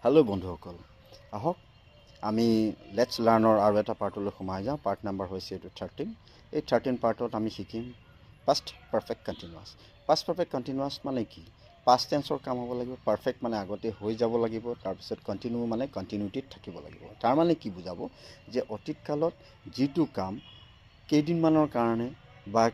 Hello' বন্ধুসকল, আহক আমি লেটছ লাৰ্ণৰ আৰু এটা পাৰ্টলৈ সোমাই যাওঁ। পাৰ্ট নাম্বাৰ হৈছে এইটো 13। এই 13 পাৰ্টত আমি শিকিম past perfect continuous. Past perfect continuous মানে কি? পাষ্ট টেন্সৰ কাম হ'ব লাগিব। পাৰফেক্ট মানে আগতে হৈ যাব লাগিব। তাৰপিছত কণ্টিনিউ মানে কণ্টিনিউটিত থাকিব লাগিব। তাৰমানে কি বুজাব যে অতীত কালত যিটো কাম কেইদিনমানৰ কাৰণে বা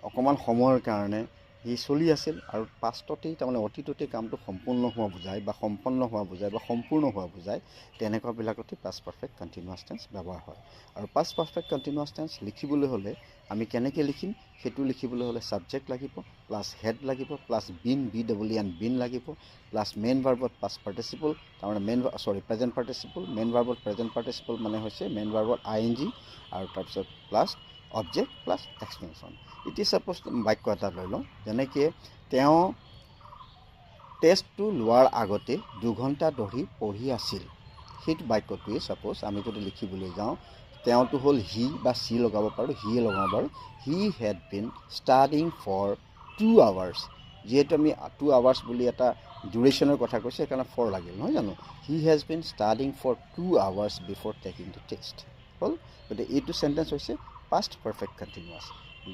অকণমান সময়ৰ কাৰণে সি চলি আছিল আৰু পাষ্টতেই তাৰমানে অতীততেই কামটো সম্পূৰ্ণ হোৱা বুজায় বা সম্পন্ন হোৱা বুজায় বা সম্পূৰ্ণ হোৱা বুজায়, তেনেকুৱাবিলাকতে পাষ্ট পাৰফেক্ট কণ্টিনিউৱাছ টেন্স ব্যৱহাৰ হয়। আৰু পাষ্ট পাৰফেক্ট কণ্টিনিউৱাছ টেন্স লিখিবলৈ হ'লে আমি কেনেকৈ লিখিম? সেইটো লিখিবলৈ হ'লে ছাবজেক্ট লাগিব, প্লাছ হেড লাগিব, প্লাছ বিন বিন লাগিব, প্লাছ মেইন ভাৰ্বত পাষ্ট পাৰ্টিচিপল, তাৰমানে প্ৰেজেণ্ট পাৰ্টিচিপল। মেইন ভাৰ্বত প্ৰেজেণ্ট পাৰ্টিচিপল মানে হৈছে মেইন ভাৰ্বত ING আৰু তাৰপিছত প্লাছ অবজেক্ট প্লাছ এক্সটেনশ্যন। এতিয়া ছাপ'জ বাক্য এটা লৈ লওঁ, যেনেকৈ তেওঁ টেষ্টটো লোৱাৰ আগতে 2 ঘণ্টা ধৰি পঢ়ি আছিল। সেইটো বাক্যটোৱে ছাপ'জ আমি যদি লিখিবলৈ যাওঁ, তেওঁটো হ'ল হি বা চি লগাব পাৰোঁ, হিয়ে লগাব পাৰোঁ। He had been studying for 2 hours। যিহেতু আমি 2 hours বুলি এটা ডিউৰেশ্যনৰ কথা কৈছোঁ, সেইকাৰণে ফৰ লাগিল, নহয় জানো? He has been studying for 2 hours before taking the test. হ'ল। গতিকে এইটো চেণ্টেঞ্চ হৈছে পাষ্ট পাৰফেক্ট কণ্টিনিউৱাছ।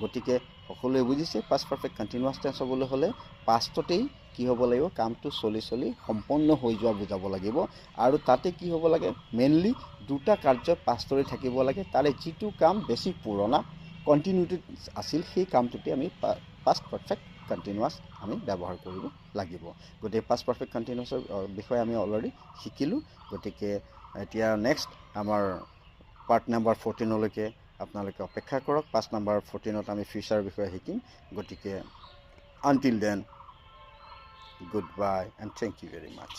গতিকে সকলোৱে বুজিছে, পাষ্ট পাৰফেক্ট কণ্টিনিউৱাছ টেন্স হ'বলৈ হ'লে পাষ্টতেই কি হ'ব লাগিব? কামটো চলি সম্পন্ন হৈ যোৱা বুজাব লাগিব। আৰু তাতে কি হ'ব লাগে? মেইনলি 2টা কাৰ্য পাষ্টৰে থাকিব লাগে। তাৰে যিটো কাম বেছি পুৰণা কণ্টিনিউটিত আছিল, সেই কামটোতে আমি পাষ্ট পাৰফেক্ট কণ্টিনিউৱাছ আমি ব্যৱহাৰ কৰিব লাগিব। গতিকে পাষ্ট পাৰফেক্ট কণ্টিনিউৱাছৰ বিষয়ে আমি অলৰেডি শিকিলোঁ। গতিকে এতিয়া নেক্সট আমাৰ পাৰ্ট নাম্বাৰ 14লৈকে আপোনালোকে অপেক্ষা কৰক। পাৰ্ট নাম্বাৰ 14ত আমি ফিউচাৰৰ বিষয়ে শিকিম। গতিকে until then, goodbye and thank you very much.